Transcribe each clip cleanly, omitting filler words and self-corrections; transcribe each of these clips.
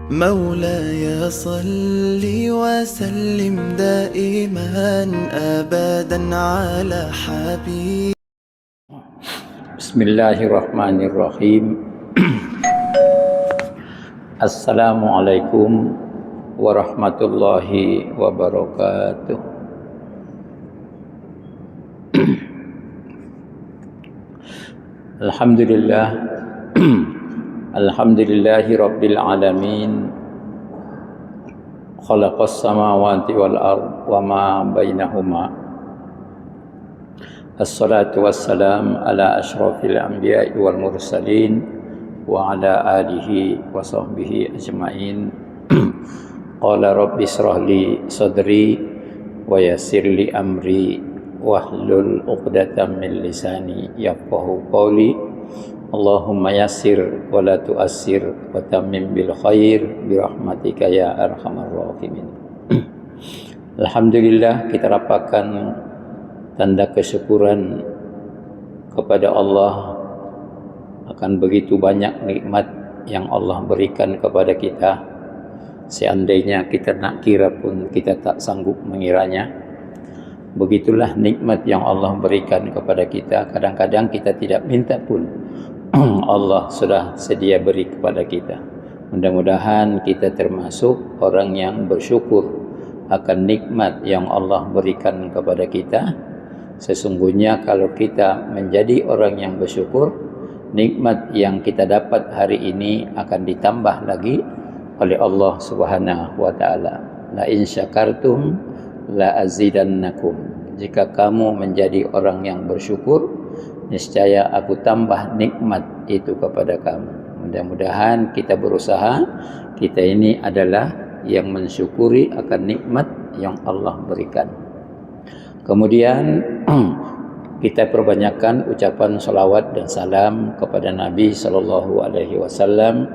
مولاي صل وسلم دائما أبدا على حبيب. بسم الله الرحمن الرحيم. السلام عليكم ورحمة الله وبركاته. Alhamdulillah. Alhamdulillahi Rabbil Alamin. Khalaqas samawati wal ard wa ma bainahuma. Assalatu wassalam ala ashrafil anbiya'i wal mursalin wa ala alihi wa sahbihi ajma'in. Qala rabbi israh li sadri wa yassir li amri wahlul 'uqdatam min lisani yafqahu qawli. Allahumma yassir wa la tu'assir wa tammim bil khair bi rahmatika ya arhamar rahimin. Alhamdulillah, kita rapatkan tanda kesyukuran kepada Allah akan begitu banyak nikmat yang Allah berikan kepada kita. Seandainya kita nak kira pun kita tak sanggup mengiranya. Begitulah nikmat yang Allah berikan kepada kita. Kadang-kadang kita tidak minta pun Allah sudah sedia beri kepada kita. Mudah-mudahan kita termasuk orang yang bersyukur akan nikmat yang Allah berikan kepada kita. Sesungguhnya kalau kita menjadi orang yang bersyukur, nikmat yang kita dapat hari ini akan ditambah lagi oleh Allah Subhanahu wa taala. La in syakartum la azidannakum. Jika kamu menjadi orang yang bersyukur, niscaya aku tambah nikmat itu kepada kamu. Mudah-mudahan kita berusaha, kita ini adalah yang mensyukuri akan nikmat yang Allah berikan. Kemudian kita perbanyakkan ucapan salawat dan salam kepada Nabi sallallahu alaihi wasallam.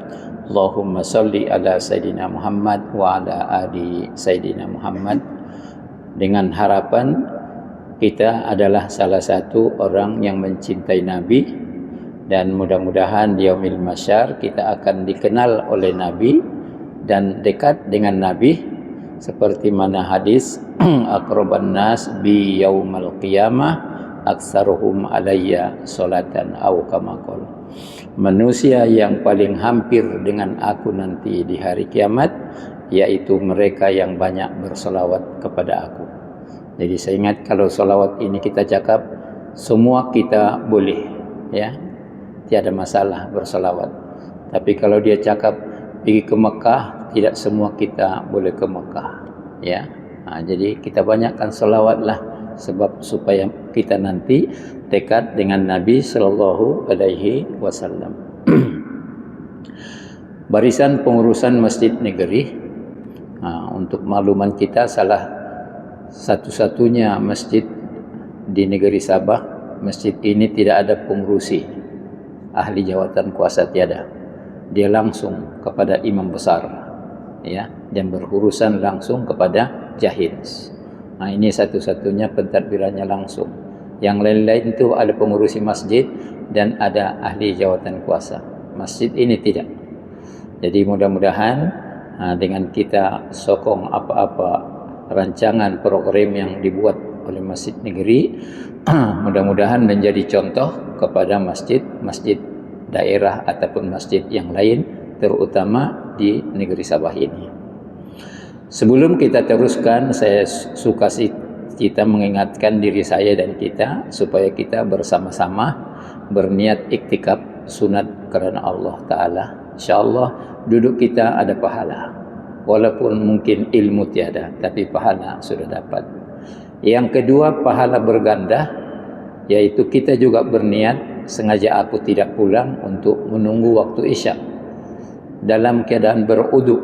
Allahumma salli ala Sayyidina Muhammad wa ala ali Sayyidina Muhammad, dengan harapan kita adalah salah satu orang yang mencintai Nabi, dan mudah-mudahan di yaumil mahsyar kita akan dikenal oleh Nabi dan dekat dengan Nabi, seperti mana hadis aqraban nas bi yaumal qiyamah aktsaruhum alayya salatan aw kama qala. Manusia yang paling hampir dengan aku nanti di hari kiamat yaitu mereka yang banyak berselawat kepada aku. Jadi saya ingat kalau salawat ini kita cakap, semua kita boleh, ya, tiada masalah bersalawat. Tapi kalau dia cakap pergi ke Mekah, tidak semua kita boleh ke Mekah, ya. Jadi kita banyakkan salawatlah, sebab supaya kita nanti dekat dengan Nabi sallallahu alaihi wasallam. Barisan pengurusan Masjid Negeri, untuk makluman kita, salah satu-satunya masjid di negeri Sabah. Masjid ini tidak ada pengurusi, ahli jawatan kuasa tiada. Dia langsung kepada imam besar, ya, dan berurusan langsung kepada jahins. Ini satu-satunya pentadbirannya langsung. Yang lain-lain itu ada pengurusi masjid dan ada ahli jawatan kuasa. Masjid ini tidak. Jadi mudah-mudahan dengan kita sokong apa-apa rancangan program yang dibuat oleh Masjid Negeri, mudah-mudahan menjadi contoh kepada masjid-masjid daerah ataupun masjid yang lain, terutama di negeri Sabah ini. Sebelum kita teruskan, saya suka kita mengingatkan diri saya dan kita supaya kita bersama-sama berniat iktikaf sunat kerana Allah Ta'ala. InsyaAllah duduk kita ada pahala. Walaupun mungkin ilmu tiada, tapi pahala sudah dapat. Yang kedua, pahala berganda, yaitu kita juga berniat, sengaja aku tidak pulang untuk menunggu waktu Isya dalam keadaan beruduk,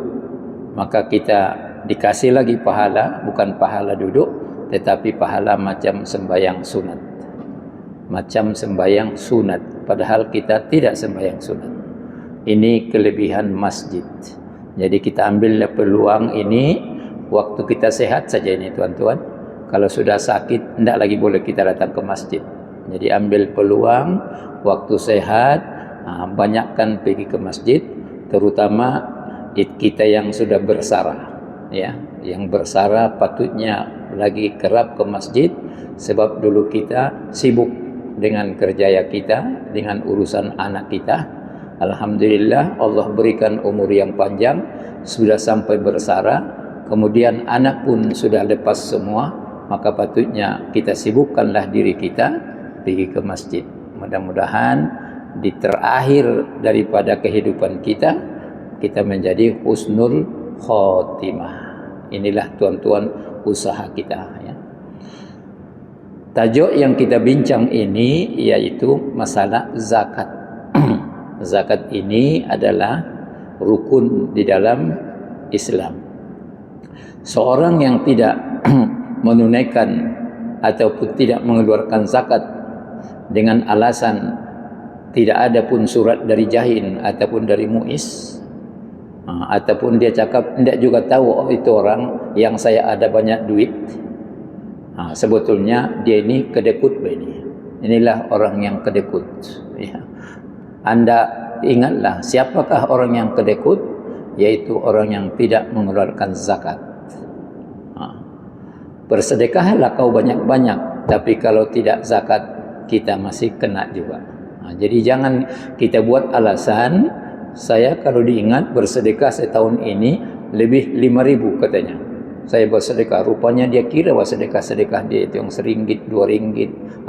maka kita dikasih lagi pahala, bukan pahala duduk, tetapi pahala macam sembahyang sunat. Macam sembahyang sunat, padahal kita tidak sembahyang sunat. Ini kelebihan masjid. Jadi kita ambil peluang ini, waktu kita sehat saja ini tuan-tuan. Kalau sudah sakit, tidak lagi boleh kita datang ke masjid. Jadi ambil peluang, waktu sehat, banyakkan pergi ke masjid, terutama kita yang sudah bersara, ya, yang bersara patutnya lagi kerap ke masjid, sebab dulu kita sibuk dengan kerja kita, dengan urusan anak kita. Alhamdulillah Allah berikan umur yang panjang, sudah sampai bersara, kemudian anak pun sudah lepas semua, maka patutnya kita sibukkanlah diri kita pergi ke masjid. Mudah-mudahan di terakhir daripada kehidupan kita menjadi husnul khotimah. Inilah tuan-tuan usaha kita, ya. Tajuk yang kita bincang ini yaitu masalah zakat. Zakat ini adalah rukun di dalam Islam. Seorang yang tidak menunaikan ataupun tidak mengeluarkan zakat dengan alasan tidak ada pun surat dari jahin ataupun dari muiz, ataupun dia cakap tidak juga tahu, oh itu orang yang saya ada banyak duit, sebetulnya dia ini kedekut begini. Inilah orang yang kedekut, ya. Anda ingatlah siapakah orang yang kedekut, yaitu orang yang tidak mengeluarkan zakat. Bersedekahlah kau banyak-banyak, tapi kalau tidak zakat kita masih kena juga. Jadi jangan kita buat alasan, saya kalau diingat bersedekah setahun ini lebih 5.000 katanya. Saya bersedekah, rupanya dia kira sedekah-sedekah dia itu yang RM1, RM2,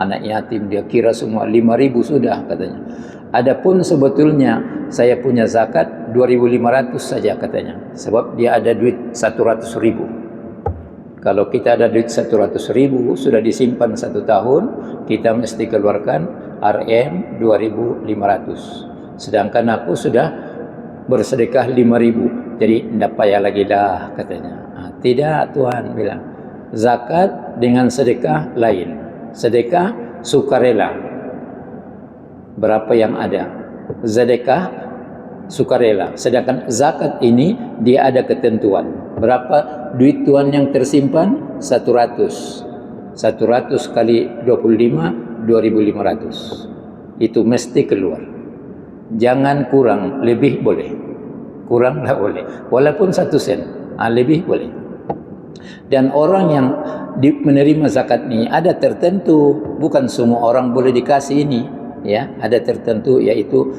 anak yatim dia kira semua 5.000 sudah katanya. Adapun sebetulnya saya punya zakat 2.500 saja katanya, sebab dia ada duit 100.000. Kalau kita ada duit 100.000 sudah disimpan 1 tahun, kita mesti keluarkan RM 2.500. Sedangkan aku sudah bersedekah 5.000, jadi tidak payah lagi dah katanya. Tidak, Tuhan bilang zakat dengan sedekah lain. Sedekah sukarela, berapa yang ada, sedekah sukarela. Sedangkan zakat ini dia ada ketentuan. Berapa duit tuan yang tersimpan? 100 kali 25, 2.500. Itu mesti keluar. Jangan kurang, lebih boleh. Kurang tak boleh. Walaupun 1 sen, lebih boleh. Dan orang yang menerima zakat ini ada tertentu, bukan semua orang boleh dikasih ini, ya. Ada tertentu, yaitu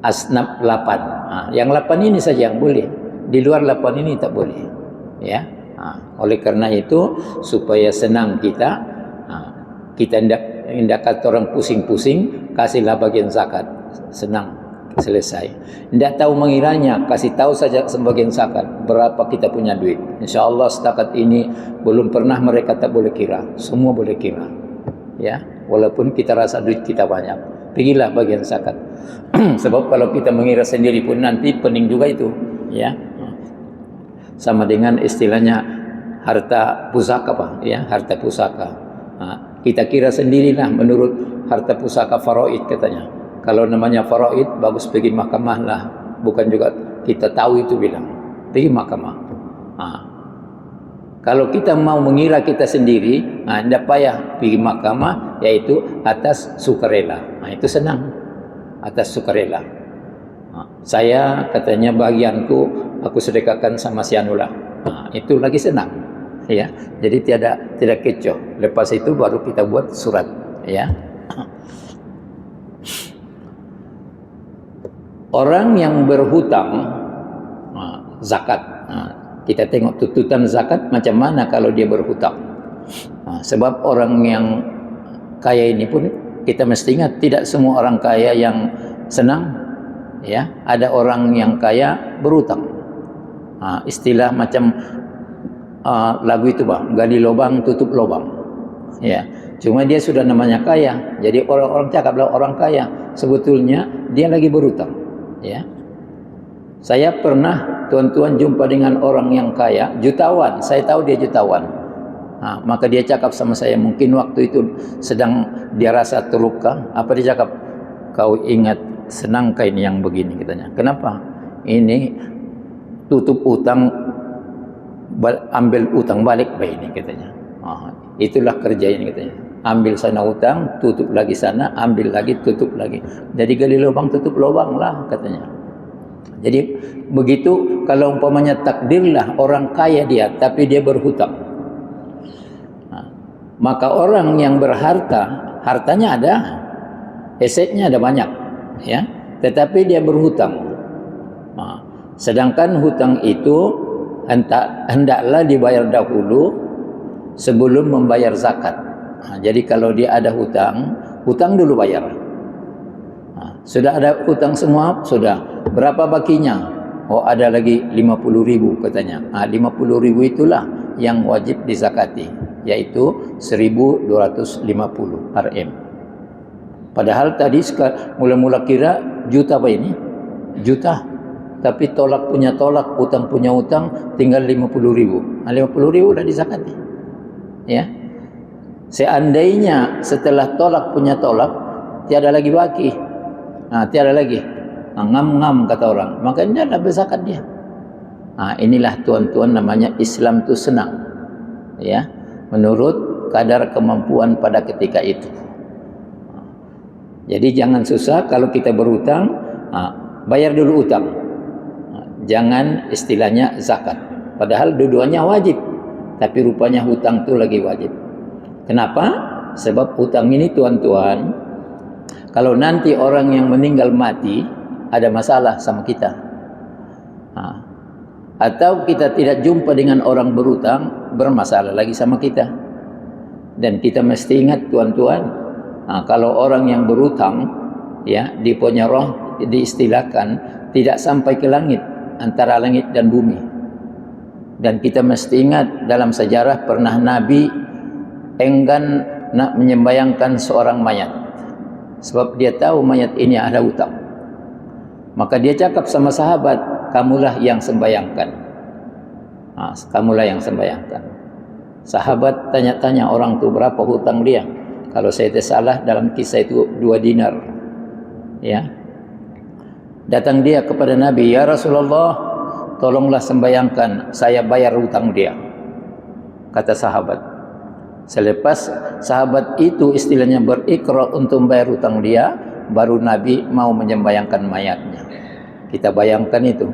asnaf 8. Yang 8 ini saja yang boleh. Di luar 8 ini tak boleh, ya. Oleh karena itu supaya senang kita tidak kata orang pusing-pusing, kasihlah bagian zakat, senang, selesai. Tidak tahu mengiranya, kasih tahu saja sebagian zakat, berapa kita punya duit. InsyaAllah setakat ini belum pernah mereka tak boleh kira, semua boleh kira, ya. Walaupun kita rasa duit kita banyak, pergilah bagian zakat. Sebab kalau kita mengira sendiri pun nanti pening juga itu, ya. Sama dengan istilahnya harta pusaka, Pak, ya, harta pusaka. Kita kira sendirilah menurut harta pusaka faraid katanya. Kalau namanya faraid bagus pergi mahkamah lah, bukan juga kita tahu itu bilang pergi mahkamah. Kalau kita mau mengira kita sendiri, tidak payah pergi mahkamah, yaitu atas sukarela. Itu senang, atas sukarela. Saya katanya bagianku aku sedekahkan sama si Anulah. Itu lagi senang, ya. Jadi tidak kecoh. Lepas itu baru kita buat surat, ya. Orang yang berhutang zakat, kita tengok tuntutan zakat macam mana kalau dia berhutang. Sebab orang yang kaya ini pun kita mesti ingat, tidak semua orang kaya yang senang, ya. Ada orang yang kaya berhutang. Istilah macam lagu itu, Bang, gali lubang tutup lubang, ya. Cuma dia sudah namanya kaya, jadi orang-orang cakaplah orang kaya, sebetulnya dia lagi berhutang, ya. Saya pernah tuan-tuan jumpa dengan orang yang kaya, jutawan, saya tahu dia jutawan. Maka dia cakap sama saya, mungkin waktu itu sedang dia rasa terluka. Apa dia cakap? Kau ingat senangkah ini yang begini, katanya. Kenapa? Ini tutup utang, ambil utang balik baik ini, katanya. Itulah kerja ini, katanya. Ambil sana utang, tutup lagi sana, ambil lagi, tutup lagi. Jadi gali lubang tutup lubang lah, katanya. Jadi begitu kalau umpamanya takdirlah orang kaya dia tapi dia berhutang. Nah, maka orang yang berharta, hartanya ada, asetnya ada banyak, ya, tetapi dia berhutang. Nah, sedangkan hutang itu hendaklah dibayar dahulu sebelum membayar zakat. Nah, jadi kalau dia ada hutang dulu bayar. Nah, sudah ada hutang semua, sudah. Berapa bakinya? Oh, ada lagi 50.000 katanya. 50.000 itulah yang wajib dizakati, yaitu 1.250 RM. Padahal tadi mula-mula kira juta apa ini? Juta. Tapi tolak punya tolak, utang punya utang, tinggal 50.000. 50.000 sudah dizakati. Ya. Seandainya setelah tolak punya tolak, tiada lagi baki. Tiada lagi. Ngam-ngam kata orang, maka ini adalah berzakat dia. Inilah tuan-tuan namanya Islam itu senang, ya, menurut kadar kemampuan pada ketika itu. Jadi jangan susah kalau kita berhutang, bayar dulu utang, jangan istilahnya zakat. Padahal dua-duanya wajib, tapi rupanya hutang itu lagi wajib. Kenapa? Sebab hutang ini tuan-tuan, kalau nanti orang yang meninggal mati, ada masalah sama kita. Atau kita tidak jumpa dengan orang berhutang, bermasalah lagi sama kita. Dan kita mesti ingat tuan-tuan, kalau orang yang berhutang, ya, di punya roh diistilahkan tidak sampai ke langit, antara langit dan bumi. Dan kita mesti ingat dalam sejarah pernah Nabi enggan nak menyembayangkan seorang mayat, sebab dia tahu mayat ini ada hutang. Maka dia cakap sama sahabat, kamulah yang sembayangkan. Kamulah yang sembayangkan. Sahabat tanya-tanya orang tu berapa hutang dia. Kalau saya tidak salah dalam kisah itu 2 dinar. Ya. Datang dia kepada Nabi, ya Rasulullah, tolonglah sembayangkan, saya bayar hutang dia. Kata sahabat. Selepas sahabat itu istilahnya berikrar untuk membayar hutang dia, baru Nabi mau menyembayangkan mayatnya. Kita bayangkan itu,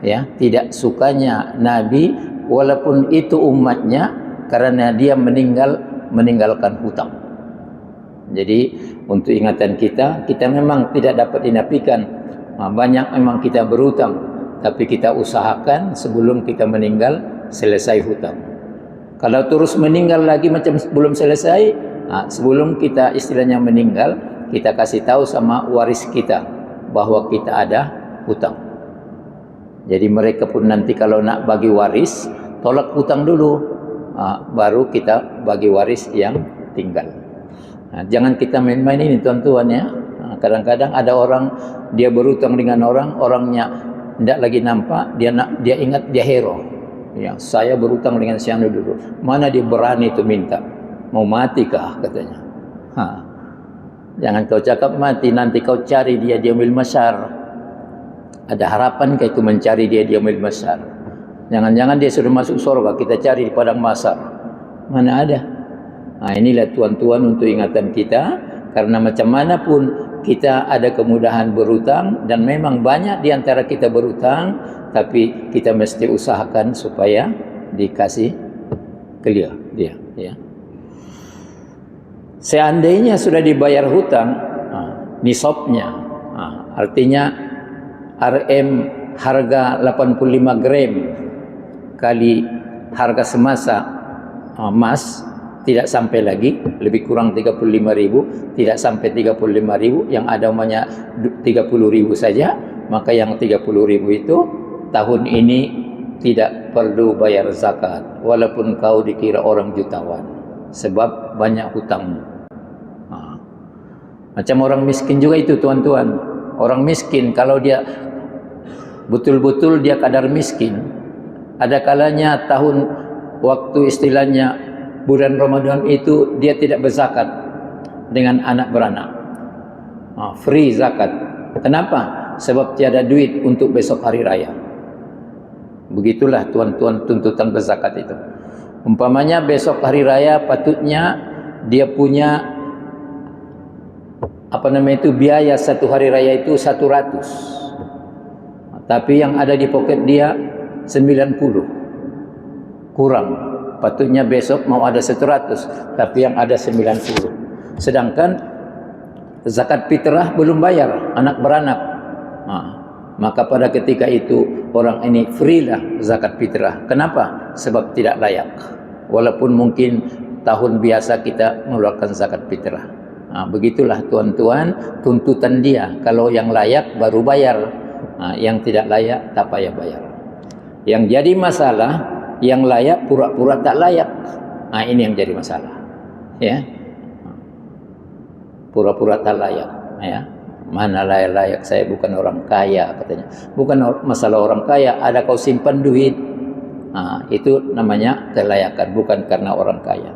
ya, tidak sukanya Nabi walaupun itu umatnya, karena dia meninggalkan hutang. Jadi untuk ingatan kita memang tidak dapat dinafikan. Banyak memang kita berhutang, tapi kita usahakan sebelum kita meninggal selesai hutang. Kalau terus meninggal lagi macam belum selesai, sebelum kita istilahnya meninggal, kita kasih tahu sama waris kita bahwa kita ada hutang. Jadi mereka pun nanti kalau nak bagi waris, tolak hutang dulu, baru kita bagi waris yang tinggal. Jangan kita main-main ini tuan-tuan, ya. Kadang-kadang ada orang dia berhutang dengan orangnya tidak lagi nampak, dia ingat dia hero. Ya, saya berhutang dengan siapa dulu. Mana dia berani itu minta? Mau mati kah katanya? Jangan kau cakap mati, nanti kau cari dia di yaumil masyar. Ada harapan kah itu mencari dia di yaumil masyar? Jangan-jangan dia sudah masuk surga, kita cari di padang mahsyar. Mana ada? Inilah tuan-tuan untuk ingatan kita, karena macam mana pun kita ada kemudahan berhutang, dan memang banyak di antara kita berhutang, tapi kita mesti usahakan supaya dikasih clear dia, ya. Seandainya sudah dibayar hutang, nisabnya, artinya RM harga 85 gram kali harga semasa emas, tidak sampai lagi, lebih kurang 35.000, tidak sampai 35.000, yang ada umumnya 30.000 saja. Maka yang 30.000 itu tahun ini tidak perlu bayar zakat, walaupun kau dikira orang jutawan, sebab banyak hutangmu. Macam orang miskin juga itu tuan-tuan. Orang miskin kalau dia betul-betul dia kadar miskin, ada kalanya tahun waktu istilahnya bulan Ramadan itu dia tidak berzakat dengan anak beranak, free zakat. Kenapa? Sebab tiada duit untuk besok hari raya. Begitulah tuan-tuan tuntutan berzakat itu. Umpamanya besok hari raya patutnya dia punya biaya satu hari raya itu 100. Tapi yang ada di poket dia 90. Kurang. Patutnya besok mau ada 100, tapi yang ada 90. Sedangkan zakat fitrah belum bayar, anak beranak. Maka pada ketika itu orang ini free lah zakat fitrah. Kenapa? Sebab tidak layak. Walaupun mungkin tahun biasa kita mengeluarkan zakat fitrah. Begitulah tuan-tuan tuntutan dia. Kalau yang layak baru bayar, yang tidak layak tak payah bayar. Yang jadi masalah, yang layak pura-pura tak layak. Ini yang jadi masalah. Ya, pura-pura tak layak. Ya, mana layak-layak, saya bukan orang kaya katanya. Bukan masalah orang kaya, ada kau simpan duit. Itu namanya kelayakan, bukan karena orang kaya.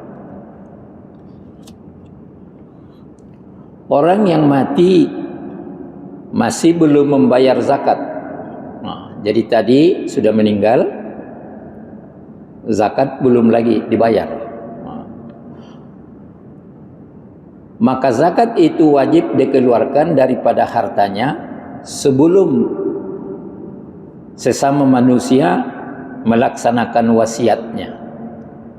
Orang yang mati masih belum membayar zakat. Jadi tadi sudah meninggal, zakat belum lagi dibayar. Maka zakat itu wajib dikeluarkan daripada hartanya sebelum sesama manusia melaksanakan wasiatnya.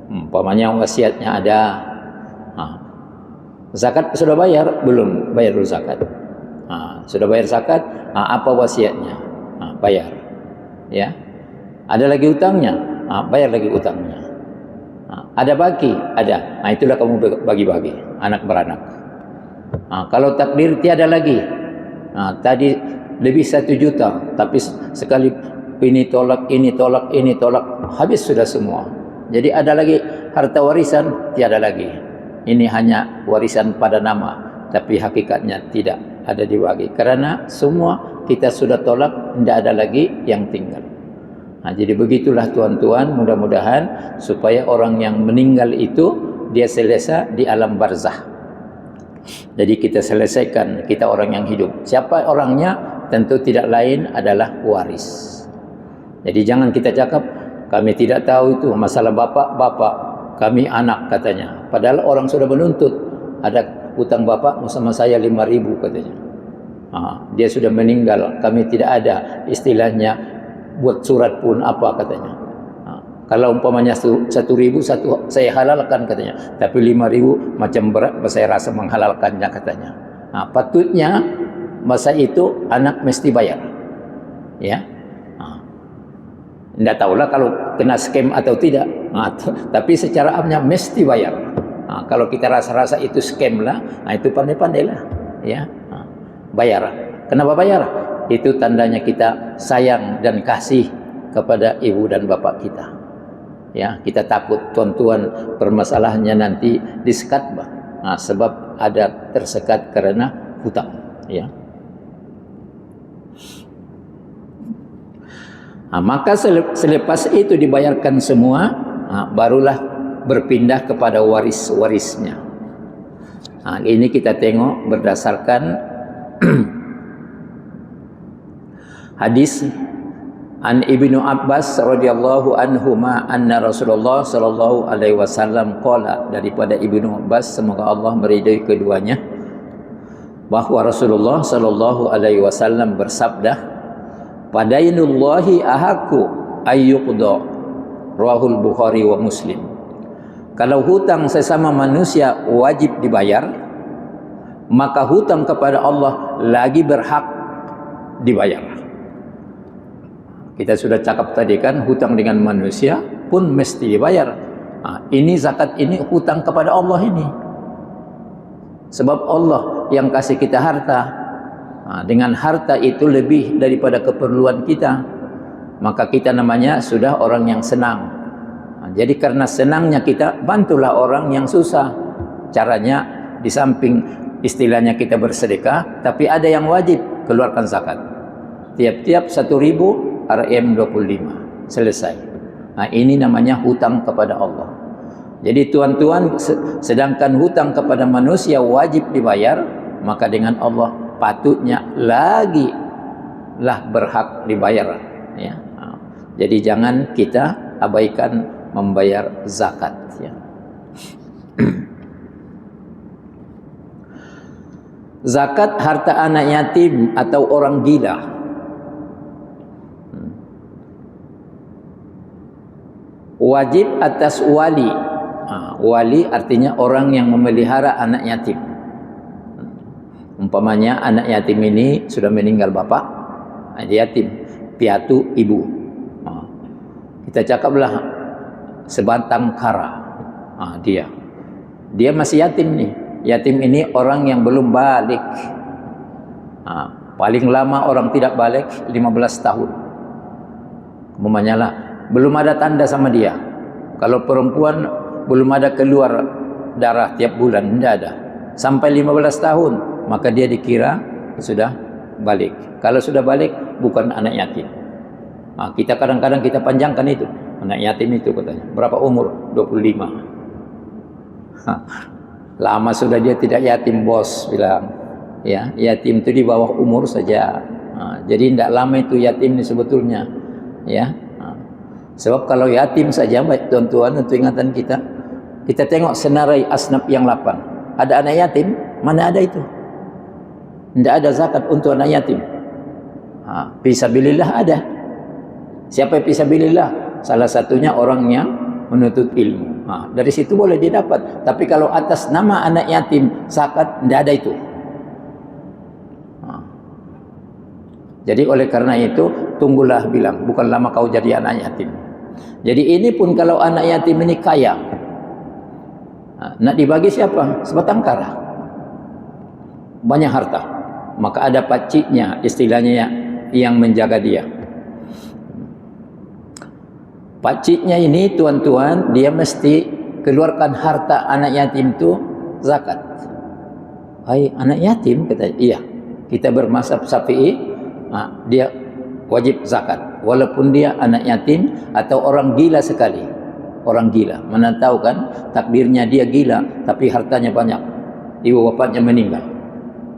Umpamanya wasiatnya ada, zakat sudah bayar? Belum, bayar dulu zakat. Sudah bayar zakat, apa wasiatnya? Bayar. Ya. Ada lagi utangnya? Bayar lagi utangnya. Ada baki? Ada. Itulah kamu bagi-bagi, anak beranak. Kalau takdir tiada lagi. Tadi lebih 1 juta, tapi sekali ini tolak, ini tolak, ini tolak, habis sudah semua. Jadi ada lagi harta warisan? Tiada lagi. Ini hanya warisan pada nama, tapi hakikatnya tidak ada dibagi. Karena semua kita sudah tolak, tidak ada lagi yang tinggal. Jadi begitulah tuan-tuan, mudah-mudahan supaya orang yang meninggal itu dia selesai di alam barzah. Jadi kita selesaikan, kita orang yang hidup. Siapa orangnya? Tentu tidak lain adalah waris. Jadi jangan kita cakap kami tidak tahu itu masalah bapak, kami anak katanya. Padahal orang sudah menuntut, ada hutang bapak sama saya 5.000 katanya. Dia sudah meninggal, kami tidak ada istilahnya buat surat pun apa katanya. Kalau umpamanya 1.000 saya halalkan katanya, tapi 5.000 macam berat saya rasa menghalalkannya katanya. Patutnya masa itu anak mesti bayar. Ya. Tidak tahulah kalau kena scam atau tidak. Tapi secara amnya mesti bayar. Kalau kita rasa-rasa itu scam lah, itu pandai-pandailah. Ya. Bayar. Kenapa bayar? Itu tandanya kita sayang dan kasih kepada ibu dan bapak kita. Ya, kita takut tuan-tuan permasalahannya nanti disekat, sebab ada tersekat karena hutang. Ya. Maka selepas itu dibayarkan semua, barulah berpindah kepada waris-warisnya. Ini kita tengok berdasarkan hadis an Ibnu Abbas radhiyallahu anhuma anna Rasulullah sallallahu alaihi wasallam qala, daripada Ibnu Abbas semoga Allah meridai keduanya, bahwa Rasulullah sallallahu alaihi wasallam bersabda, "Padainullahi ahaqqu ayyuqda." Rahul Bukhari wa Muslim. Kalau hutang sesama manusia wajib dibayar, maka hutang kepada Allah lagi berhak dibayar. Kita sudah cakap tadi kan, hutang dengan manusia pun mesti dibayar. Ini zakat, ini hutang kepada Allah ini. Sebab Allah yang kasih kita harta. Dengan harta itu lebih daripada keperluan kita, maka kita namanya sudah orang yang senang. Jadi karena senangnya kita, bantulah orang yang susah. Caranya di samping istilahnya kita bersedekah, tapi ada yang wajib keluarkan zakat. Tiap-tiap 1.000 RM25 selesai. Ini namanya hutang kepada Allah. Jadi tuan-tuan, sedangkan hutang kepada manusia wajib dibayar, maka dengan Allah patutnya lagi lah berhak dibayar. Ya. Jadi jangan kita abaikan membayar zakat. Ya. Zakat harta anak yatim atau orang gila. wajib atas wali. Wali artinya orang yang memelihara anak yatim. Umpamanya anak yatim ini sudah meninggal bapak, dia yatim, piatu ibu. Kita cakaplah sebatang kara. Dia masih yatim nih. Yatim ini orang yang belum balik. Paling lama orang tidak balik 15 tahun. Umpamanya lah, belum ada tanda sama dia. Kalau perempuan belum ada keluar darah tiap bulan, tidak ada. Sampai 15 tahun, maka dia dikira sudah balik. Kalau sudah balik, bukan anak yatim. Kita kadang-kadang kita panjangkan itu. Anak yatim itu katanya. Berapa umur? 25. Lama sudah dia tidak yatim, bos bilang. Ya, yatim itu di bawah umur saja. Jadi tidak lama itu yatim ini sebetulnya. Ya. Sebab kalau yatim saja, baik tuan-tuan, untuk ingatan kita tengok senarai Asnaf yang 8. Ada anak yatim, mana ada itu? Tidak ada zakat untuk anak yatim. Fisabilillah ada. Siapa yang fisabilillah? Salah satunya orang yang menuntut ilmu. Dari situ boleh dia dapat. Tapi kalau atas nama anak yatim, zakat tidak ada itu. Jadi oleh karena itu, tunggulah bilang, bukan lama kau jadi anak yatim. Jadi ini pun kalau anak yatim ini kaya, nak dibagi siapa? Sebatang kara. Banyak harta. Maka ada pakciknya, istilahnya yang menjaga dia. Pakciknya ini tuan-tuan, dia mesti keluarkan harta anak yatim itu zakat. Hai anak yatim, kata iya. Kita bermazhab Syafi'i, dia wajib zakat. Walaupun dia anak yatim atau orang gila sekali. Orang gila. Mana tahu kan takdirnya dia gila tapi hartanya banyak. Ibu bapaknya meninggal.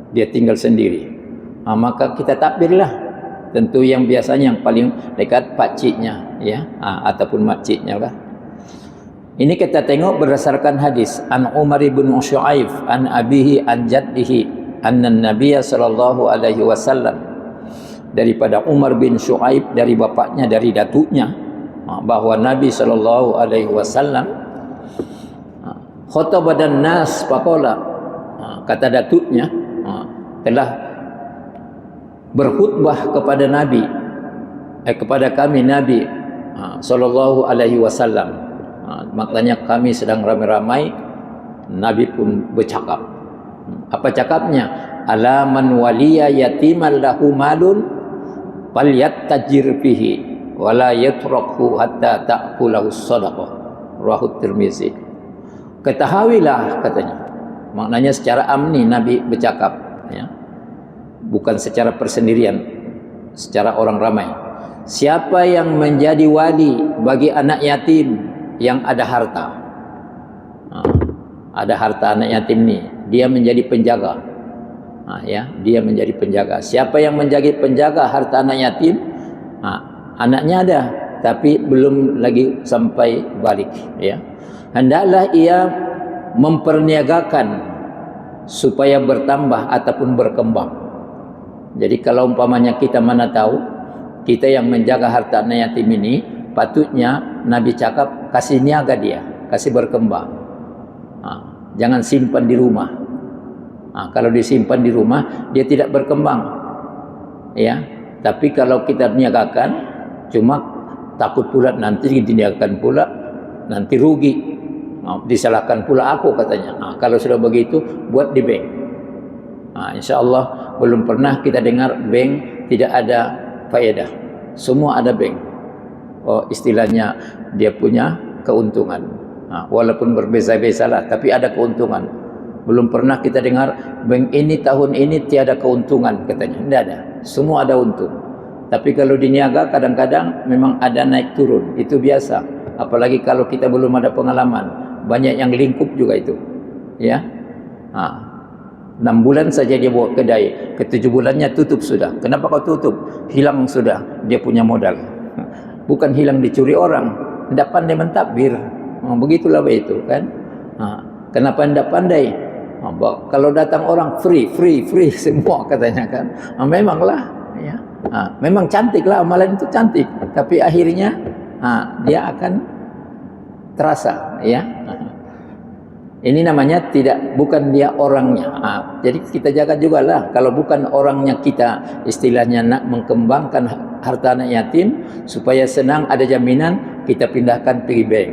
Dia tinggal sendiri. Maka kita takbirlah. Tentu yang biasanya yang paling dekat pakciknya, ya, ataupun makciknya lah. Ini kita tengok berdasarkan hadis an Umar bin Syu'aib an abihi an jaddihi anna Nabiy sallallahu alaihi wasallam, daripada Umar bin Syu'aib dari bapaknya dari datuknya, bahwa Nabi sallallahu alaihi wasallam khatabadan nas faqala, kata datuknya, telah berkhutbah kepada Nabi, kepada kami Nabi sallallahu alaihi wasallam. Maknanya kami sedang ramai-ramai, Nabi pun bercakap. Apa cakapnya? Ala man waliya yatiman lahu malun falyattajir bihi wala yatruku hatta ta'kulahu sadaqah. Rawahu Tirmizi. Ketahuilah, katanya. Maknanya secara amni Nabi bercakap, ya. Bukan secara persendirian, secara orang ramai. Siapa yang menjadi wali bagi anak yatim yang ada harta, ada harta anak yatim ni, dia menjadi penjaga, ya, dia menjadi penjaga. Siapa yang menjadi penjaga harta anak yatim, anaknya ada tapi belum lagi sampai balik, ya, hendaklah ia memperniagakan supaya bertambah ataupun berkembang. Jadi kalau umpamanya kita mana tahu kita yang menjaga harta anak yatim ini, patutnya Nabi cakap kasih niaga dia, kasih berkembang. Jangan simpan di rumah. Kalau disimpan di rumah dia tidak berkembang, ya. Tapi kalau kita niagakan, cuma takut pula nanti diniagakan pula nanti rugi, disalahkan pula aku, katanya. Kalau sudah begitu buat di bank. InsyaAllah belum pernah kita dengar bank tidak ada faedah. Semua ada bank. Istilahnya dia punya keuntungan. Walaupun berbeza-beza lah, tapi ada keuntungan. Belum pernah kita dengar bank ini tahun ini tiada keuntungan, katanya. Tidak ada. Semua ada untung. Tapi kalau diniaga kadang-kadang memang ada naik turun. Itu biasa. Apalagi kalau kita belum ada pengalaman. Banyak yang lingkup juga itu. Ya. 6 bulan saja dia bawa kedai, ke-7 bulannya tutup sudah. Kenapa kau tutup? Hilang sudah dia punya modal. Bukan hilang dicuri orang, tidak pandai mentadbir. Begitulah itu kan. Kenapa tidak pandai? Kalau datang orang free semua, katanya kan. Memanglah, ya. Memang cantiklah amalan itu cantik, tapi akhirnya dia akan terasa, ya. Ini namanya bukan dia orangnya. Jadi kita jaga juga lah. Kalau bukan orangnya kita, istilahnya nak mengembangkan harta anak yatim supaya senang, ada jaminan, kita pindahkan pergi bank,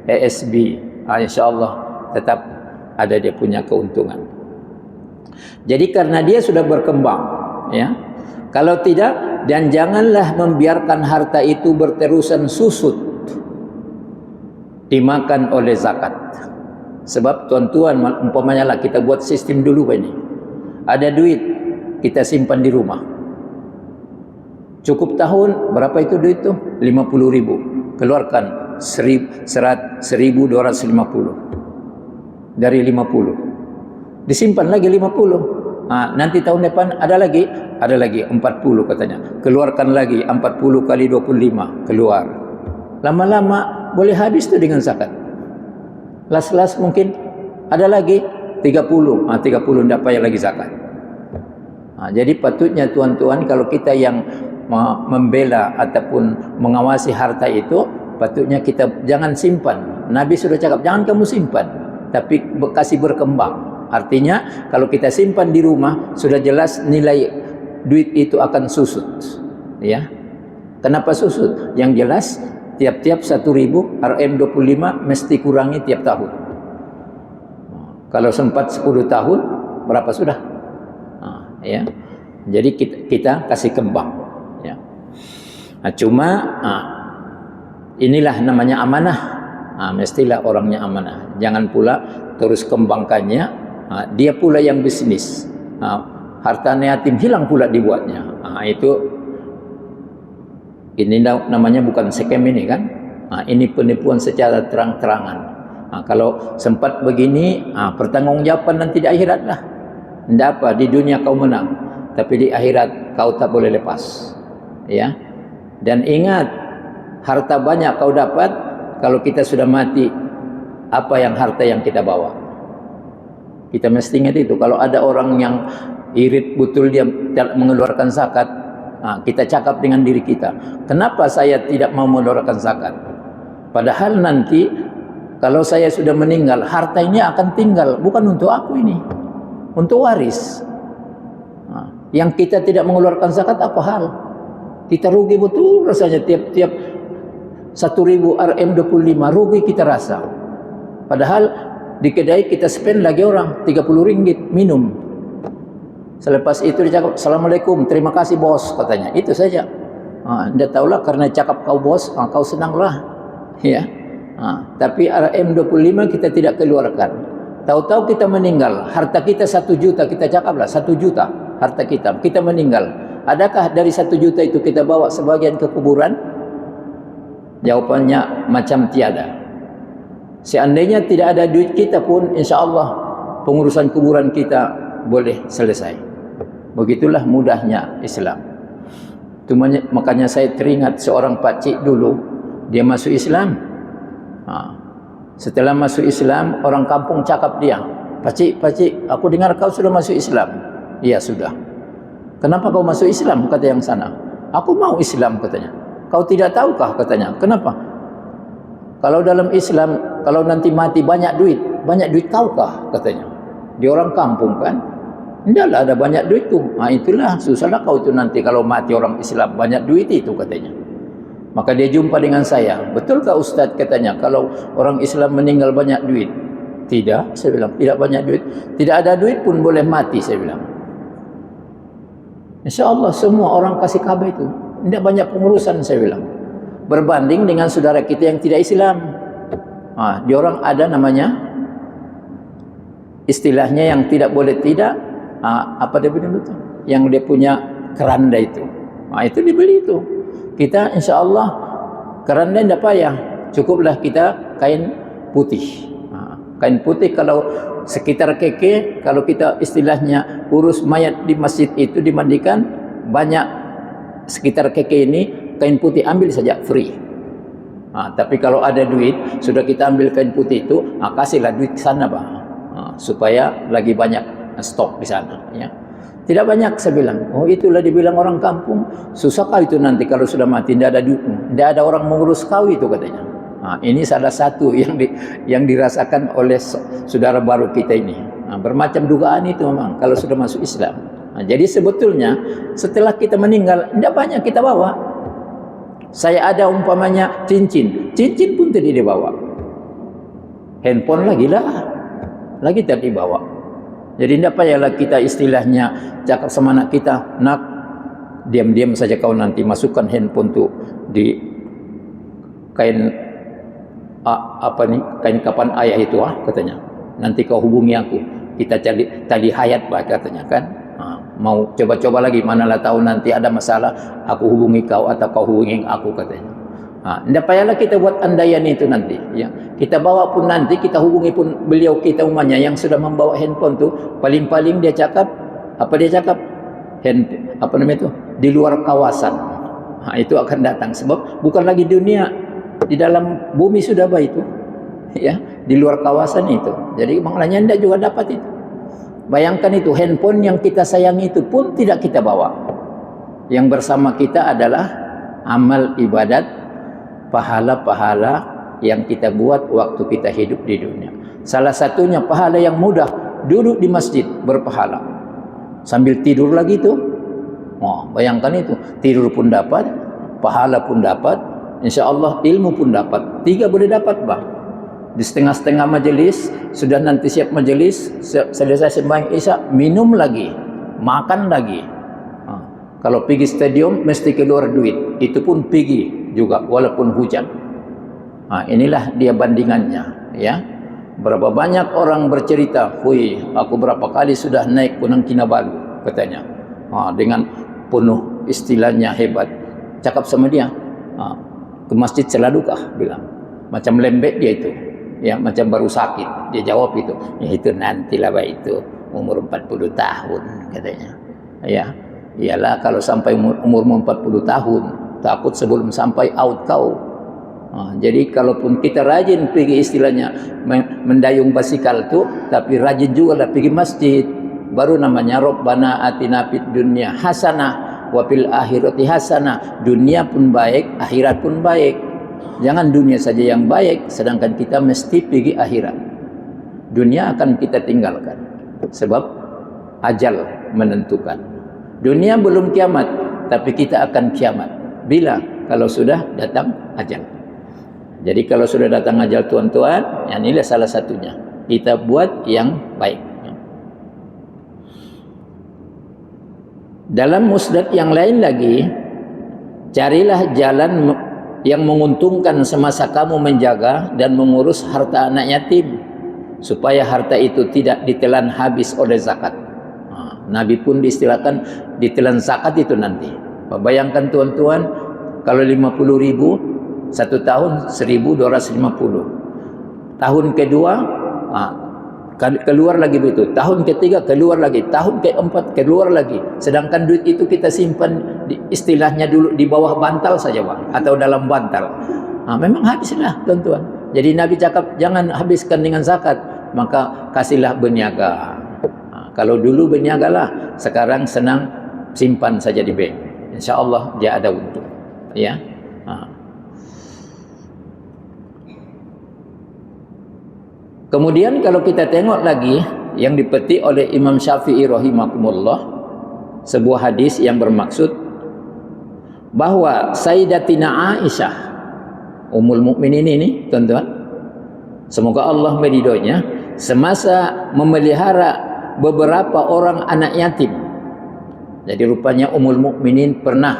ASB. Insya Allah tetap ada dia punya keuntungan. Jadi karena dia sudah berkembang, ya. Kalau tidak, dan janganlah membiarkan harta itu berterusan susut dimakan oleh zakat. Sebab tuan-tuan, umpamanya lah kita buat sistem dulu ini. Ada duit, kita simpan di rumah. Cukup tahun, berapa itu duit tuh? 50.000. Keluarkan 1.250. Dari 50. Disimpan lagi 50. Nanti tahun depan ada lagi 40 katanya. Keluarkan lagi 40 kali 25. Keluar. Lama-lama boleh habis tuh dengan zakat. Las-las mungkin ada lagi 30. 30 tidak payah lagi zakat. Jadi patutnya tuan-tuan, kalau kita yang membela ataupun mengawasi harta itu, patutnya kita jangan simpan. Nabi sudah cakap, jangan kamu simpan, tapi kasih berkembang. Artinya kalau kita simpan di rumah, sudah jelas nilai duit itu akan susut, ya. Kenapa susut? Yang jelas tiap-tiap 1.000 RM25 mesti kurangi tiap tahun. Kalau sempat 10 tahun, berapa sudah? Ya. Jadi kita kasih kembang, ya. Cuma inilah namanya amanah. Mestilah orangnya amanah. Jangan pula terus kembangkannya. Dia pula yang bisnis. Harta yatim hilang pula dibuatnya. Ini namanya bukan scam ini kan. Ini penipuan secara terang-terangan. Kalau sempat begini, pertanggungjawaban nanti di akhirat lah. Tidak apa, di dunia kau menang, tapi di akhirat kau tak boleh lepas, ya. Dan ingat, harta banyak kau dapat, kalau kita sudah mati, apa harta yang kita bawa? Kita mesti ingat itu. Kalau ada orang yang irit betul dia tidak mengeluarkan zakat, kita cakap dengan diri kita, kenapa saya tidak mau mengeluarkan zakat? Padahal nanti kalau saya sudah meninggal, harta ini akan tinggal, bukan untuk aku ini, untuk waris. Yang kita tidak mengeluarkan zakat apa hal? Kita rugi betul rasanya tiap 1.000 RM25 rugi kita rasa. Padahal di kedai kita spend lagi orang 30 ringgit minum. Selepas itu dia cakap, Assalamualaikum, terima kasih bos, katanya. Itu saja. Anda tahulah, karena cakap kau bos, kau senanglah, ya. Tapi RM25 kita tidak keluarkan. Tahu-tahu kita meninggal, harta kita 1 juta, kita cakaplah 1 juta harta kita meninggal. Adakah dari 1 juta itu kita bawa sebagian ke kuburan? Jawabannya macam tiada. Seandainya tidak ada duit kita pun, insya Allah pengurusan kuburan kita boleh selesai. Begitulah mudahnya Islam. Makanya saya teringat seorang pakcik dulu, dia masuk Islam. Setelah masuk Islam, orang kampung cakap dia, Pakcik, aku dengar kau sudah masuk Islam. Iya sudah. Kenapa kau masuk Islam? Kata yang sana. Aku mau Islam, katanya. Kau tidak tahukah? Katanya. Kenapa? Kalau dalam Islam, kalau nanti mati banyak duit tahukah? Katanya. Dia orang kampung kan. Tidaklah ada banyak duit tu. Itulah susahlah kau itu nanti kalau mati orang Islam banyak duit itu, katanya. Maka dia jumpa dengan saya. Betulkah Ustaz, katanya, kalau orang Islam meninggal banyak duit? Tidak, saya bilang, tidak banyak duit. Tidak ada duit pun boleh mati, saya bilang. Insya Allah semua orang kasih kabar itu. Tidak banyak pengurusan, saya bilang. Berbanding dengan saudara kita yang tidak Islam. Dia orang ada namanya, istilahnya yang tidak boleh tidak, apa dia bilang itu? Yang dia punya keranda itu. Itu dibeli itu. Kita insya Allah keranda tidak payah. Cukuplah kita kain putih. Kain putih kalau sekitar keke, kalau kita istilahnya urus mayat di masjid itu dimandikan, banyak sekitar keke ini kain putih ambil saja free. Tapi kalau ada duit, sudah kita ambil kain putih itu, kasihlah duit ke sana, Pak. Supaya lagi banyak stok di sana, ya. Tidak banyak, saya bilang. Itulah dibilang orang kampung, susah kau itu nanti kalau sudah mati, tidak ada duit, tidak ada orang mengurus kau itu, katanya. Ini salah satu yang dirasakan oleh saudara baru kita ini. Bermacam dugaan itu memang kalau sudah masuk Islam. Jadi sebetulnya setelah kita meninggal tidak banyak kita bawa. Saya ada umpamanya cincin pun tidak dibawa. Handphone lagi tidak dibawa. Jadi tidak payahlah kita istilahnya cakap sama anak kita, nak, diam-diam saja kau nanti masukkan handphone tu di kain kain kapan ayah itu katanya. Nanti kau hubungi aku. Kita cari tali hayat katanya kan. Mau coba-coba lagi, manalah tahu nanti ada masalah aku hubungi kau atau kau hubungi aku katanya. Tidak payahlah kita buat andaian itu nanti ya. Kita bawa pun nanti kita hubungi pun beliau kita umumnya yang sudah membawa handphone tu, paling-paling dia cakap di luar kawasan. Itu akan datang sebab bukan lagi dunia, di dalam bumi sudah apa itu ya, di luar kawasan itu. Jadi maknanya tidak juga dapat itu. Bayangkan itu, handphone yang kita sayangi itu pun tidak kita bawa. Yang bersama kita adalah amal ibadat, pahala-pahala yang kita buat waktu kita hidup di dunia. Salah satunya pahala yang mudah, duduk di masjid berpahala. Sambil tidur lagi itu. Bayangkan itu, tidur pun dapat, pahala pun dapat, insya-Allah ilmu pun dapat. 3 boleh dapat, Di setengah-setengah majelis, sudah nanti siap majelis, selesai sembahyang Isya, minum lagi, makan lagi. Kalau pergi stadium mesti keluar duit, itu pun pergi juga walaupun hujan. Inilah dia bandingannya ya. Berapa banyak orang bercerita, "Hui, aku berapa kali sudah naik Gunung Kinabalu," katanya. Dengan penuh istilahnya hebat. Cakap sama dia, "Ke masjid seladukah?" bilang. Macam lembek dia itu. Ya, macam baru sakit. Dia jawab itu, "Ya itu nantilah itu umur 40 tahun," katanya. Ya, iyalah kalau sampai umur 40 tahun, takut sebelum sampai out kau. Jadi kalaupun kita rajin pergi istilahnya mendayung basikal tu, tapi rajin juga lah pergi masjid, baru namanya Rabbana atina fid dunya hasanah wa fil akhirati hasanah. Dunia pun baik, akhirat pun baik. Jangan dunia saja yang baik, sedangkan kita mesti pergi akhirat. Dunia akan kita tinggalkan sebab ajal menentukan. Dunia belum kiamat, tapi kita akan kiamat. Bila? Kalau sudah datang ajal. Jadi kalau sudah datang ajal tuan-tuan, inilah salah satunya. Kita buat yang baik. Dalam musnad yang lain lagi, carilah jalan yang menguntungkan semasa kamu menjaga dan mengurus harta anak yatim, supaya harta itu tidak ditelan habis oleh zakat. Nabi pun diistilahkan ditelan zakat itu nanti. Bayangkan tuan-tuan, kalau 50.000 satu tahun 1.250. Tahun kedua keluar lagi begitu. Tahun ketiga keluar lagi. Tahun keempat keluar lagi. Sedangkan duit itu kita simpan istilahnya dulu di bawah bantal saja, atau dalam bantal. Memang habislah tuan-tuan. Jadi Nabi cakap jangan habiskan dengan zakat, maka kasihlah berniaga. Kalau dulu berniagalah, sekarang senang simpan saja di bank. Insya-Allah dia ada untung. Ya. Kemudian kalau kita tengok lagi yang dipetik oleh Imam Syafi'i rahimakumullah, sebuah hadis yang bermaksud bahwa Sayyidatina Aisyah Ummul Mukminin ini, tuan-tuan, semoga Allah meridhoinya, semasa memelihara beberapa orang anak yatim. Jadi rupanya Ummul Mukminin pernah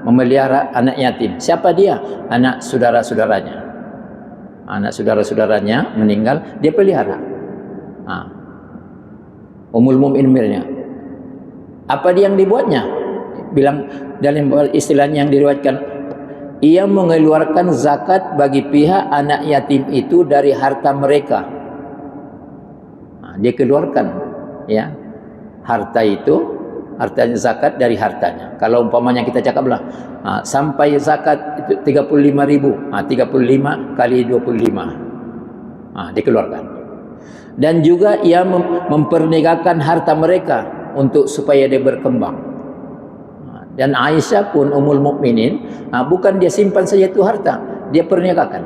memelihara anak yatim. Siapa dia? Anak saudara-saudaranya. Anak saudara-saudaranya meninggal, dia pelihara. Ummul Mukminin. Apa dia yang dibuatnya? Bilang dalam istilahnya yang diriwayatkan, ia mengeluarkan zakat bagi pihak anak yatim itu dari harta mereka. Dia keluarkan ya harta itu, hartanya zakat dari hartanya. Kalau umpamanya kita cakaplah sampai zakat itu 35.000, 35 kali 25 dikeluarkan. Dan juga ia mempernikahan harta mereka untuk supaya dia berkembang. Dan Aisyah pun Ummul Mukminin, bukan dia simpan saja itu harta, dia pernikahan.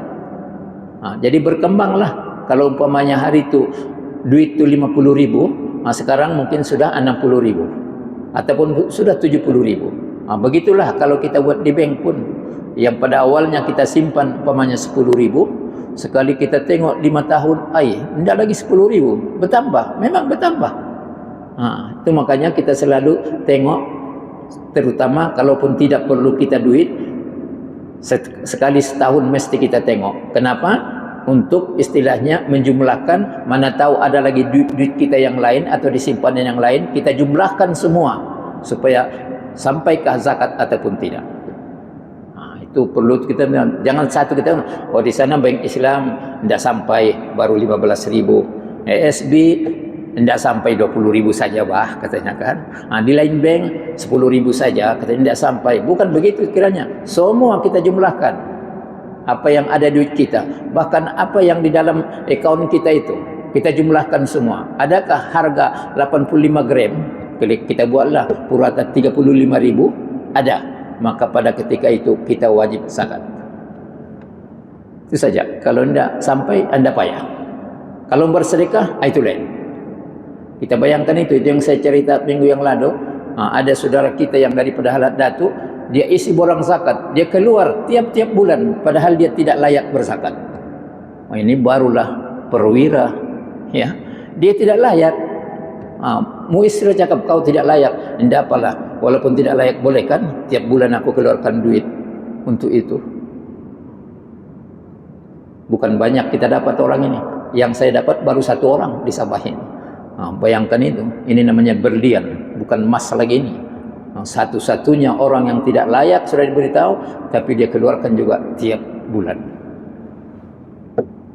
Jadi berkembanglah. Kalau umpamanya hari itu duit itu 50.000, sekarang mungkin sudah 60.000 ataupun sudah 70.000. Begitulah kalau kita buat di bank pun, yang pada awalnya kita simpan umpamanya 10.000, sekali kita tengok 5 tahun, tidak lagi 10.000, bertambah, memang bertambah. Itu makanya kita selalu tengok, terutama kalaupun tidak perlu kita duit, sekali setahun mesti kita tengok. Kenapa? Untuk istilahnya menjumlahkan, mana tahu ada lagi duit kita yang lain atau disimpan yang lain, kita jumlahkan semua supaya sampaikah zakat ataupun tidak. Itu perlu kita, jangan satu kita, di sana bank Islam tidak sampai, baru 15.000, ESB tidak sampai 20.000 saja katanya kan. Di lain bank 10.000 saja katanya, tidak sampai. Bukan begitu kiranya, semua kita jumlahkan apa yang ada duit kita, bahkan apa yang di dalam akaun kita itu kita jumlahkan semua. Adakah harga 85 gram kita buatlah purata 35.000? Ada, maka pada ketika itu kita wajib zakat. Itu saja. Kalau tidak sampai, anda payah. Kalau bersedekah, itu lain. Kita bayangkan itu yang saya cerita minggu yang lalu. Ada saudara kita yang daripada Halat Datu, dia isi borang zakat, dia keluar tiap-tiap bulan, padahal dia tidak layak berzakat. Ini barulah perwira, ya. Dia tidak layak. Muisra cakap kau tidak layak, tidak apalah, walaupun tidak layak boleh kan, tiap bulan aku keluarkan duit untuk itu. Bukan banyak kita dapat orang ini. Yang saya dapat baru 1 orang di Sabah ini. Bayangkan itu, ini namanya berlian, bukan emas lagi ini. Satu-satunya orang yang tidak layak sudah diberitahu, tapi dia keluarkan juga tiap bulan.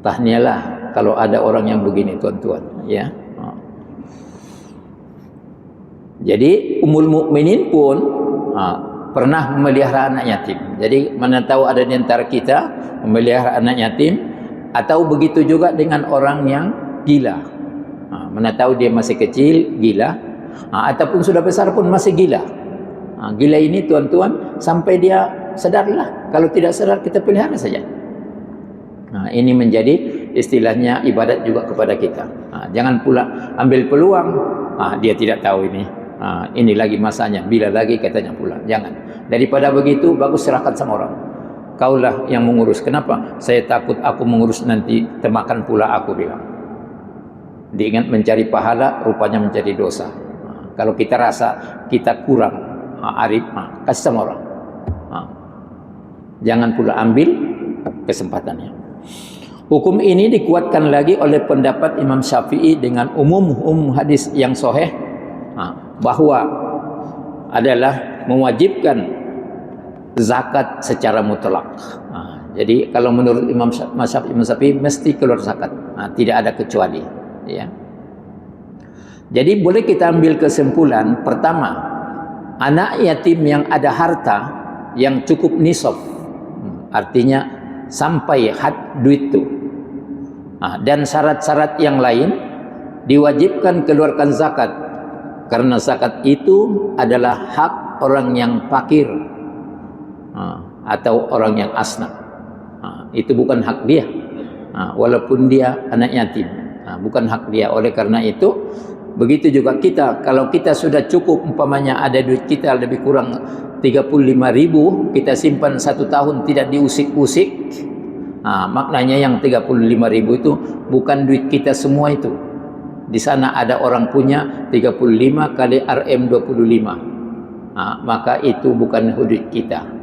Tahnialah kalau ada orang yang begini, tuan-tuan, ya. Jadi Ummul Mukminin pun pernah memelihara anak yatim. Jadi mana tahu ada di antara kita memelihara anak yatim, atau begitu juga dengan orang yang gila. Mana tahu dia masih kecil, gila, ataupun sudah besar pun masih gila. Gila ini tuan-tuan sampai dia sadarlah. Kalau tidak sadar kita pelihara saja. Ini menjadi istilahnya ibadat juga kepada kita. Jangan pula ambil peluang, dia tidak tahu ini. Ini lagi masanya, bila lagi katanya pula. Jangan. Daripada begitu, bagus serahkan sama orang. Kaulah yang mengurus. Kenapa? Saya takut aku mengurus nanti termakan pula aku, bilang. Diingat mencari pahala, rupanya menjadi dosa. Kalau kita rasa kita kurang arif, kasih sama orang. Jangan pula ambil kesempatannya. Hukum ini dikuatkan lagi oleh pendapat Imam Syafi'i dengan umum hadis yang sahih, bahwa adalah mewajibkan zakat secara mutlak. Jadi kalau menurut Imam Syafi'i mesti keluar zakat, tidak ada kecuali, ya. Jadi boleh kita ambil kesimpulan pertama, anak yatim yang ada harta yang cukup nisab, artinya sampai had duit itu, dan syarat-syarat yang lain, diwajibkan keluarkan zakat, karena zakat itu adalah hak orang yang fakir atau orang yang asnaf. Itu bukan hak dia, walaupun dia anak yatim, bukan hak dia. Oleh karena itu, begitu juga kita, kalau kita sudah cukup, umpamanya ada duit kita lebih kurang 35.000, kita simpan 1 tahun tidak diusik-usik, maknanya yang 35.000 itu bukan duit kita semua itu. Di sana ada orang punya 35 kali RM 25, maka itu bukan duit kita.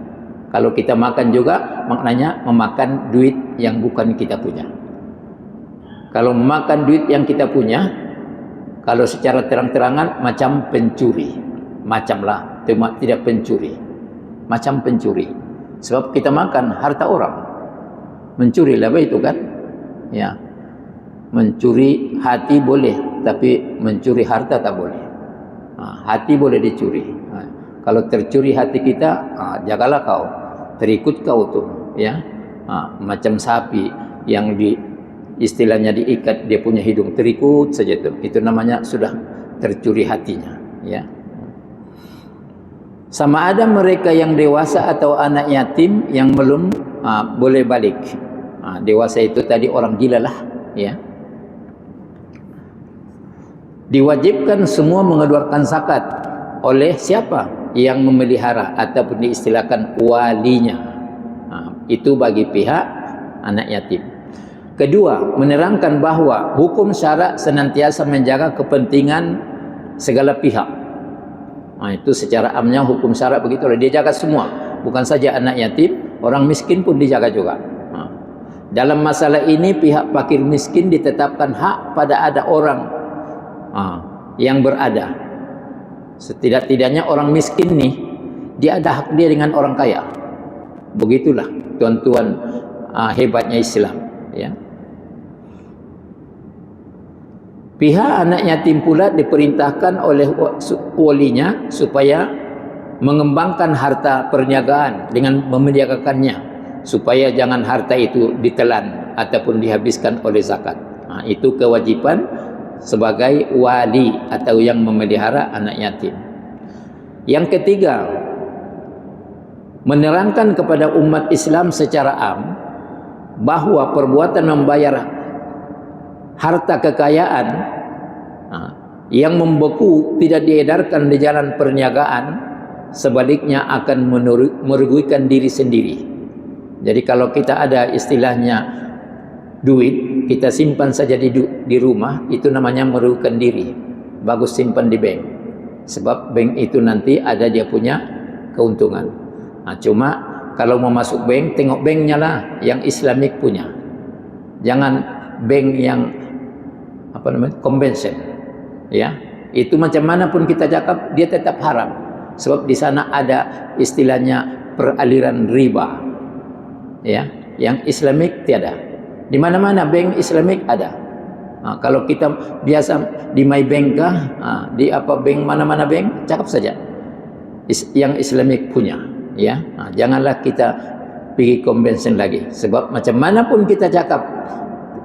Kalau kita makan juga, maknanya memakan duit yang bukan kita punya. Kalau memakan duit yang kita punya, kalau secara terang-terangan macam pencuri, macamlah, tidak pencuri, macam pencuri. Sebab kita makan harta orang, mencuri lah itu kan, ya. Mencuri hati boleh, tapi mencuri harta tak boleh. Hati boleh dicuri. Kalau tercuri hati kita, jagalah kau, terikut kau tuh, ya. Macam sapi yang istilahnya diikat, dia punya hidung terikut saja tuh. Itu namanya sudah tercuri hatinya, ya. Sama ada mereka yang dewasa atau anak yatim yang belum boleh balik. Dewasa itu tadi orang gila lah, ya. Diwajibkan semua mengeluarkan zakat oleh siapa yang memelihara ataupun diistilahkan walinya. Itu bagi pihak anak yatim. Kedua, menerangkan bahawa hukum syarak senantiasa menjaga kepentingan segala pihak. Itu secara amnya hukum syarak begitu, dia jaga semua, bukan saja anak yatim, orang miskin pun dijaga juga. Dalam masalah ini pihak fakir miskin ditetapkan hak pada ada orang yang berada. Setidak-tidaknya orang miskin nih, dia ada hak dia dengan orang kaya. Begitulah tuan-tuan hebatnya Islam, ya. Pihak anak yatim pula diperintahkan oleh walinya supaya mengembangkan harta perniagaan dengan memeliharakannya, supaya jangan harta itu ditelan ataupun dihabiskan oleh zakat. Itu kewajiban sebagai wali atau yang memelihara anak yatim. Yang ketiga, menerangkan kepada umat Islam secara am bahawa perbuatan membayar harta kekayaan yang membeku tidak diedarkan di jalan perniagaan, sebaliknya akan merugikan diri sendiri. Jadi kalau kita ada istilahnya duit, kita simpan saja di rumah, itu namanya merugikan diri. Bagus simpan di bank, sebab bank itu nanti ada dia punya keuntungan. Cuma kalau mau masuk bank, tengok banknya lah yang Islamik punya. Jangan bank yang convention, ya. Itu macam mana pun kita cakap, dia tetap haram, sebab di sana ada istilahnya peraliran riba, ya. Yang Islamik tiada. Di mana-mana bank Islamik ada. Kalau kita biasa di MyBank kah, di apa bank mana-mana bank, cakap saja yang Islamik punya, ya. Janganlah kita pergi convention lagi, sebab macam mana pun kita cakap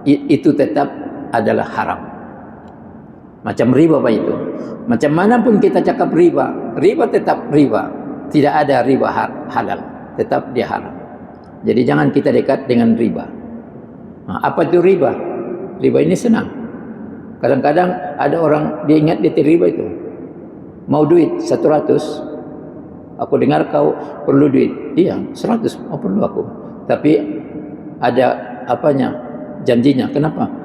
itu tetap adalah haram. Macam riba apa itu? Macam mana pun kita cakap riba, riba tetap riba. Tidak ada riba halal, tetap dia haram. Jadi jangan kita dekat dengan riba. Apa itu riba? Riba ini senang. Kadang-kadang ada orang dia ingat dia riba itu. Mau duit 100, aku dengar kau perlu duit. Iya, 100, perlu aku. Tapi ada apanya? Janjinya. Kenapa?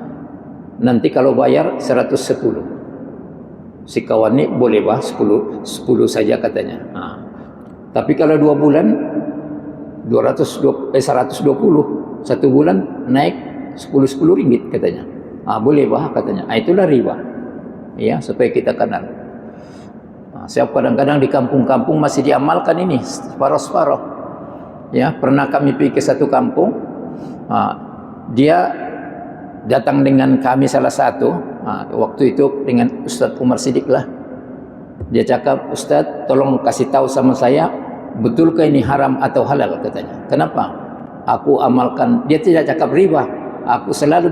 Nanti kalau bayar 110. Si kawan ni boleh bah 10 saja katanya. Tapi kalau 2 bulan 120, 1 bulan naik 10 ringgit katanya. Boleh bah katanya. Itulah riba. Ya, supaya kita kenal. Siap kadang-kadang di kampung-kampung masih diamalkan ini separuh-separuh. Ya, pernah kami pergi ke satu kampung. Dia datang dengan kami salah satu, waktu itu dengan Ustaz Umar Siddiq lah. Dia cakap, Ustaz tolong kasih tahu sama saya, betulkah ini haram atau halal katanya. Kenapa? Aku amalkan, dia tidak cakap riba. Aku selalu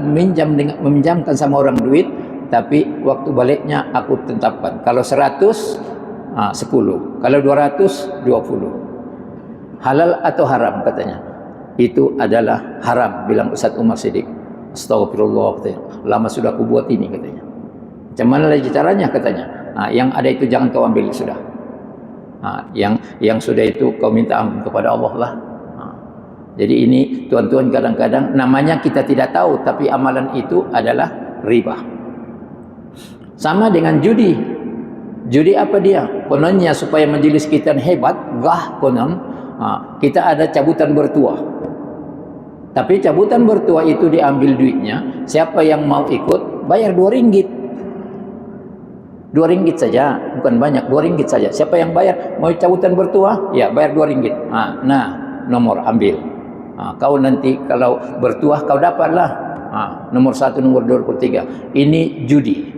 meminjamkan sama orang duit, tapi waktu baliknya aku tetapkan. Kalau 100, 10. Kalau 200, 20. Halal atau haram katanya. Itu adalah haram, bilang Ustaz Umar Siddiq. Astagfirullah katanya. Lama sudah aku buat ini katanya. Macam mana lagi caranya katanya. Yang ada itu jangan kau ambil sudah. Yang sudah itu kau minta ampun kepada Allah lah. Jadi ini tuan-tuan kadang-kadang namanya kita tidak tahu, tapi amalan itu adalah riba. Sama dengan judi. Judi apa dia? Kononnya supaya majelis kita hebat, gah konon, kita ada cabutan bertuah. Tapi cabutan bertuah itu diambil duitnya, siapa yang mau ikut bayar 2 ringgit. 2 ringgit saja, bukan banyak, 2 ringgit saja. Siapa yang bayar mau cabutan bertuah, ya bayar 2 ringgit. Nomor ambil. Kau nanti kalau bertuah kau dapatlah. Nomor 1, nomor 2, nomor 3. Ini judi.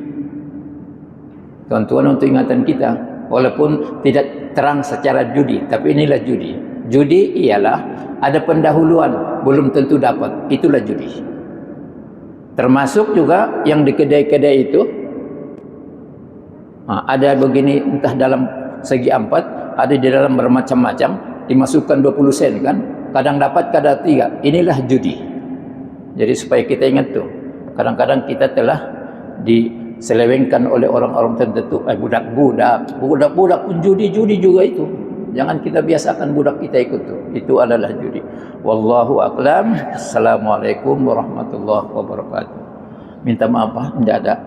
Tuan-tuan, untuk ingatan kita, walaupun tidak terang secara judi, tapi inilah judi. Judi ialah ada pendahuluan, belum tentu dapat. Itulah judi. Termasuk juga yang di kedai-kedai itu, ada begini, entah dalam segi 4, ada di dalam bermacam-macam, dimasukkan 20 sen kan, kadang dapat, kadang tidak. Inilah judi. Jadi supaya kita ingat tuh, kadang-kadang kita telah diselewengkan oleh orang-orang tertentu. Budak-budak pun judi juga itu. Jangan kita biasakan budak kita ikut tuh. Itu adalah judi. Wallahu a'lam. Assalamualaikum warahmatullahi wabarakatuh. Minta maaf mendadak.